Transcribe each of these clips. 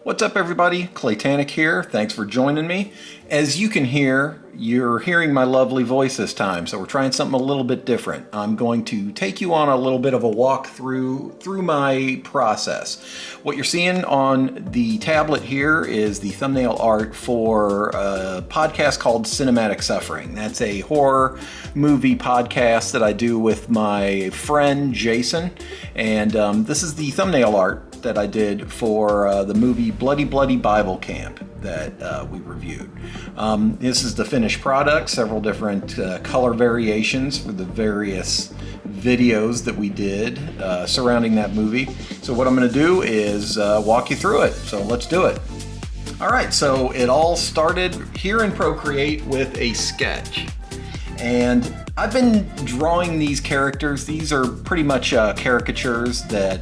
What's up everybody, Claytanick here. Thanks for joining me. As you can hear, you're hearing my lovely voice this time, so we're trying something a little bit different. I'm going to take you on a little bit of a walk through my process. What you're seeing on the tablet here is the thumbnail art for a podcast called Cinematic Suffering. That's a horror movie podcast that I do with my friend Jason, and this is the thumbnail art that I did for the movie Bloody Bloody Bible Camp that we reviewed. This is the finished product, several different color variations for the various videos that we did surrounding that movie. So what I'm going to do is walk you through it. So let's do it. All right, so it all started here in Procreate with a sketch. And I've been drawing these characters. These are pretty much caricatures that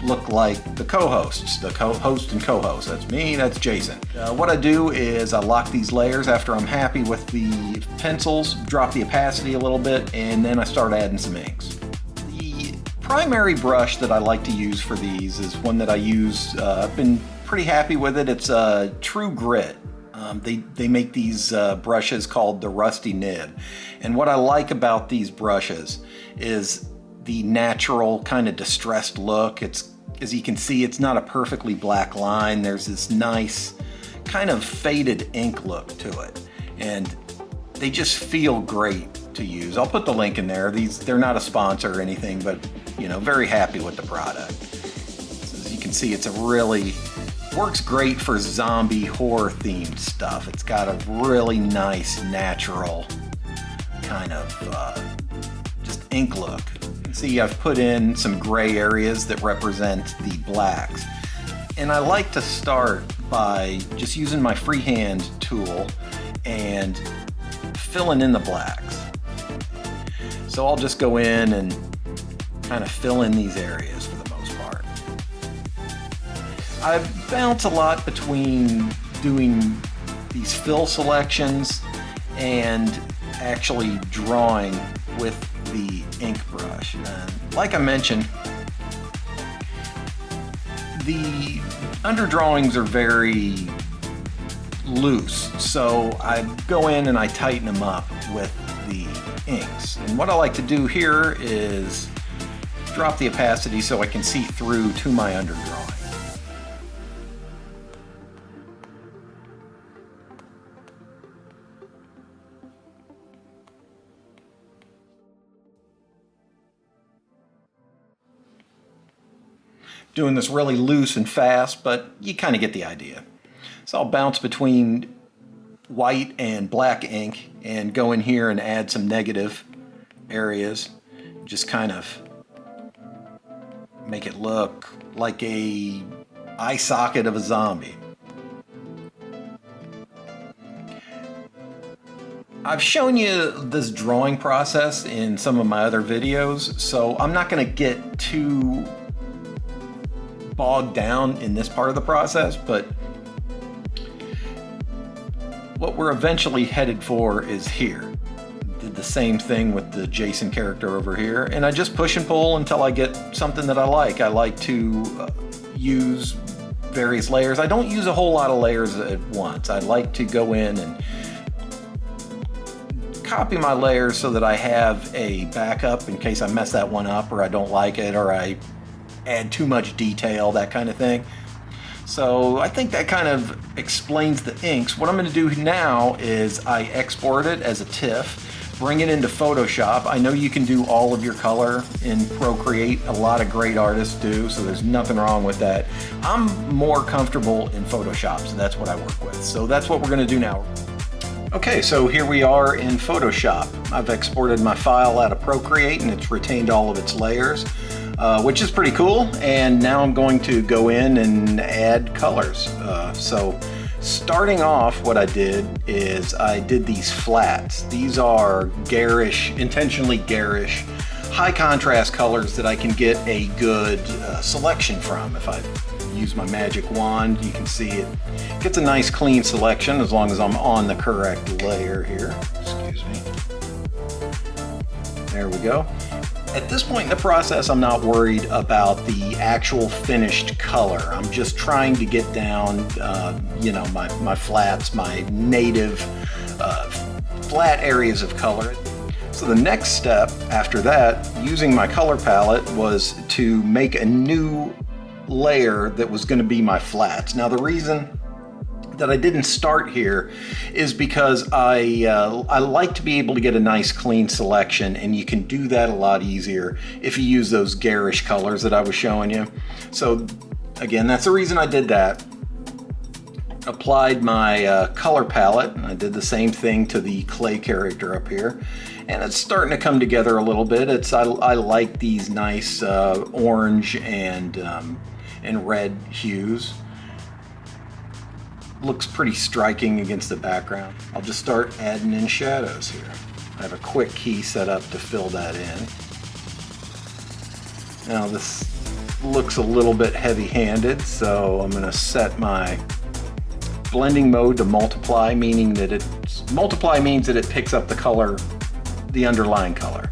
look like the co-hosts, the co-host and co-host. That's me, that's Jason. What I do is I lock these layers after I'm happy with the pencils, drop the opacity a little bit, and then I start adding some inks. The primary brush that I like to use for these is one that I use, I've been pretty happy with it. It's True Grit. They make these brushes called the Rusty Nib. And what I like about these brushes is the natural kind of distressed look. It's, as you can see, it's not a perfectly black line. There's this nice kind of faded ink look to it. And they just feel great to use. I'll put the link in there. They're not a sponsor or anything, but you know, very happy with the product. So as you can see, it's a really, works great for zombie horror themed stuff. It's got a really nice natural kind of just ink look. See, I've put in some gray areas that represent the blacks. And I like to start by just using my freehand tool and filling in the blacks. So I'll just go in and kind of fill in these areas for the most part. I bounce a lot between doing these fill selections and actually drawing with the ink brush. Like I mentioned, the underdrawings are very loose, so I go in and I tighten them up with the inks. And what I like to do here is drop the opacity so I can see through to my underdrawing. Doing this really loose and fast, but you kind of get the idea. So I'll bounce between white and black ink and go in here and add some negative areas. Just kind of make it look like a eye socket of a zombie. I've shown you this drawing process in some of my other videos, so I'm not going to get too bogged down in this part of the process, but what we're eventually headed for is here. Did the same thing with the Jason character over here, and I just push and pull until I get something that I like. I like to use various layers. I don't use a whole lot of layers at once. I like to go in and copy my layers so that I have a backup in case I mess that one up or I don't like it or I add too much detail, that kind of thing. So I think that kind of explains the inks. What I'm going to do now is I export it as a TIFF, bring it into Photoshop. I know you can do all of your color in Procreate. A lot of great artists do, so there's nothing wrong with that. I'm more comfortable in Photoshop, so that's what I work with. So that's what we're going to do now. Okay, so here we are in Photoshop. I've exported my file out of Procreate and it's retained all of its layers. Which is pretty cool, and now I'm going to go in and add colors. So starting off, what I did is I did these flats. These are garish, intentionally garish, high contrast colors that I can get a good selection from if I use my magic wand, you can see it gets a nice clean selection as long as I'm on the correct layer here. Excuse me. There we go. At this point in the process, I'm not worried about the actual finished color. I'm just trying to get down, you know, my flats, my native flat areas of color. So the next step after that, using my color palette, was to make a new layer that was going to be my flats. Now the reason that I didn't start here is because I like to be able to get a nice clean selection, and you can do that a lot easier if you use those garish colors that I was showing you. So again, that's the reason I did that. Applied my color palette, and I did the same thing to the clay character up here, and it's starting to come together a little bit. I like these nice orange and red hues. Looks pretty striking against the background. I'll just start adding in shadows here. I have a quick key set up to fill that in. Now this looks a little bit heavy-handed, so I'm going to set my blending mode to multiply, meaning that multiply means that it picks up the color, the underlying color.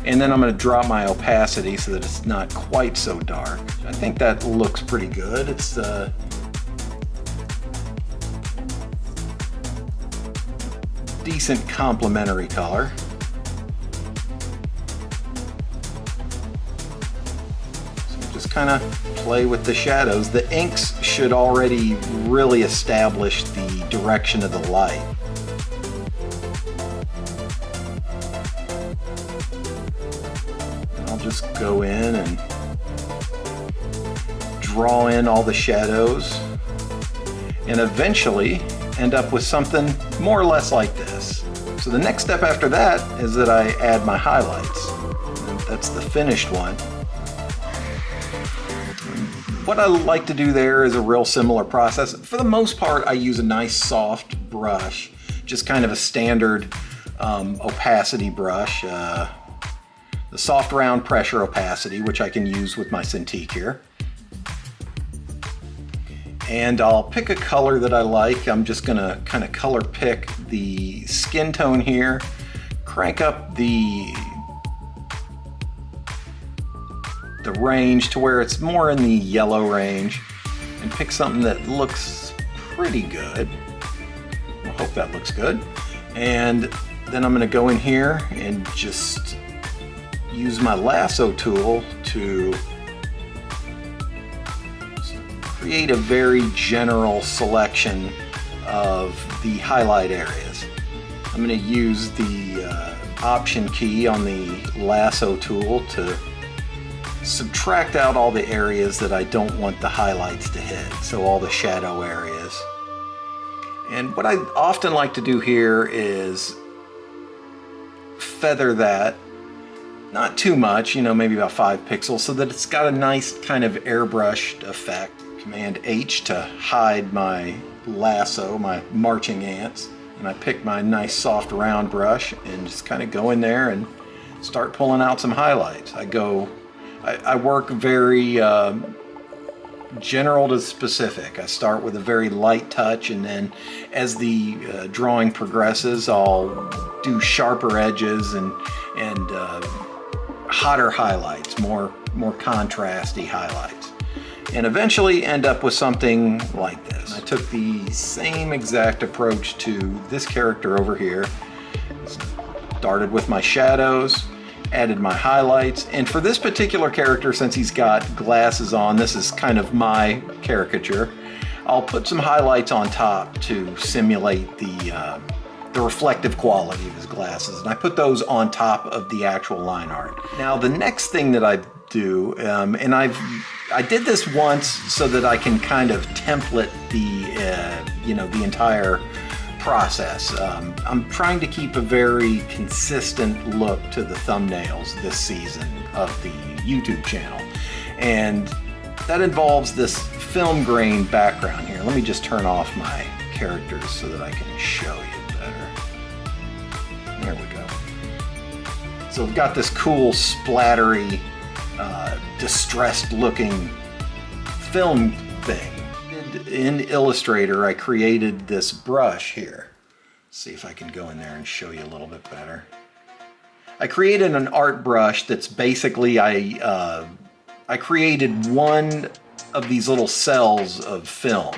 And then I'm going to drop my opacity so that it's not quite so dark. I think that looks pretty good. It's decent complementary color. So just kind of play with the shadows. The inks should already really establish the direction of the light. And I'll just go in and draw in all the shadows and eventually end up with something more or less like this. So the next step after that is that I add my highlights. And that's the finished one. What I like to do there is a real similar process. For the most part, I use a nice soft brush, just kind of a standard opacity brush. The soft round pressure opacity, which I can use with my Cintiq here. And I'll pick a color that I like. I'm just gonna kind of color pick the skin tone here, crank up the range to where it's more in the yellow range, and pick something that looks pretty good. I hope that looks good. And then I'm gonna go in here and just use my lasso tool to create a very general selection of the highlight areas. I'm going to use the option key on the lasso tool to subtract out all the areas that I don't want the highlights to hit, so all the shadow areas. And what I often like to do here is feather that, not too much, you know, maybe about 5 pixels, so that it's got a nice kind of airbrushed effect. Command H to hide my lasso, my marching ants, and I pick my nice soft round brush and just kind of go in there and start pulling out some highlights. I work very general to specific. I start with a very light touch, and then as the drawing progresses, I'll do sharper edges and hotter highlights, more contrasty highlights, and eventually end up with something like this. I took the same exact approach to this character over here. Started with my shadows, added my highlights, and for this particular character, since he's got glasses on, this is kind of my caricature, I'll put some highlights on top to simulate the reflective quality of his glasses, and I put those on top of the actual line art. Now the next thing that I do, and I did this once so that I can kind of template the entire process. I'm trying to keep a very consistent look to the thumbnails this season of the YouTube channel, and that involves this film grain background here. Let me just turn off my characters so that I can show you better. There we go. So we've got this cool splattery, distressed looking film thing. In Illustrator, I created this brush here. Let's see if I can go in there and show you a little bit better. I created an art brush that's basically, I created one of these little cells of film,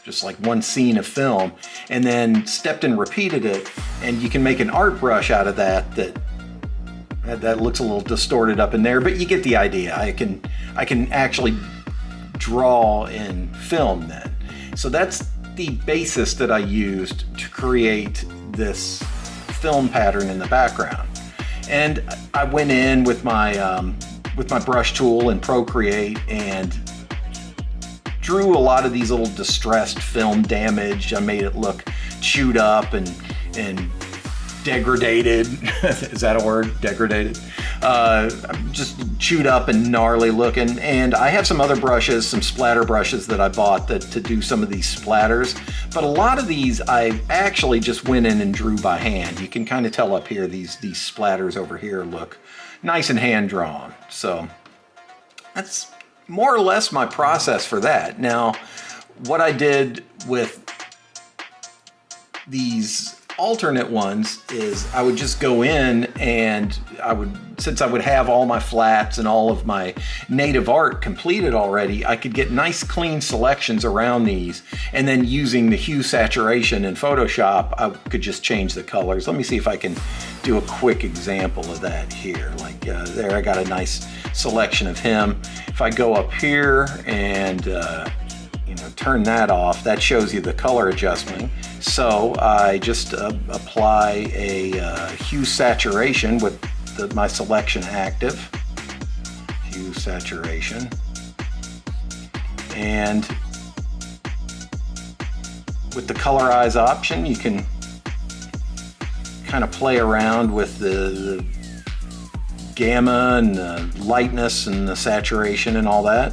just like one scene of film, and then stepped and repeated it, and you can make an art brush out of that looks a little distorted up in there, but you get the idea. I can actually draw in film then. So that's the basis that I used to create this film pattern in the background. And I went in with my brush tool in Procreate and drew a lot of these little distressed film damage. I made it look chewed up and degraded. Is that a word? Degraded? Just chewed up and gnarly looking. And I have some other brushes, some splatter brushes that I bought to do some of these splatters. But a lot of these I actually just went in and drew by hand. You can kind of tell up here, these splatters over here look nice and hand drawn. So that's more or less my process for that. Now, what I did with these alternate ones is I would just go in and since I would have all my flats and all of my native art completed already, I could get nice clean selections around these, and then using the hue saturation in Photoshop, I could just change the colors. Let me see if I can do a quick example of that here. Like there, I got a nice selection of him. If I go up here and turn that off, that shows you the color adjustment. So I just apply a hue saturation with my selection active, hue saturation, and with the colorize option, you can kind of play around with the gamma and the lightness and the saturation and all that.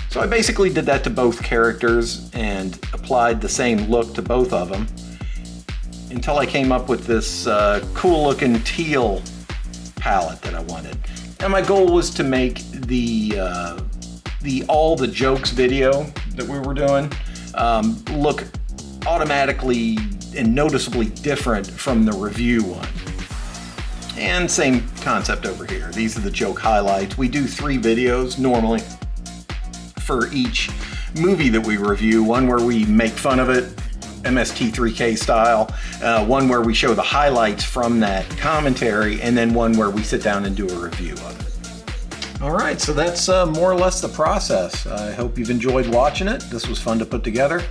So I basically did that to both characters and applied the same look to both of them until I came up with this cool looking teal palette that I wanted. And my goal was to make the all the jokes video that we were doing look automatically and noticeably different from the review one. And same concept over here. These are the joke highlights. We do 3 videos normally for each movie that we review. One where we make fun of it, MST3K style, one where we show the highlights from that commentary, and then one where we sit down and do a review of it. All right, so that's more or less the process. I hope you've enjoyed watching it. This was fun to put together.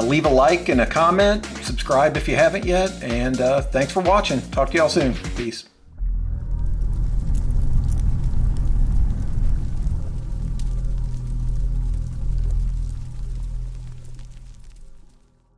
Leave a like and a comment, subscribe if you haven't yet, and thanks for watching. Talk to y'all soon. Peace.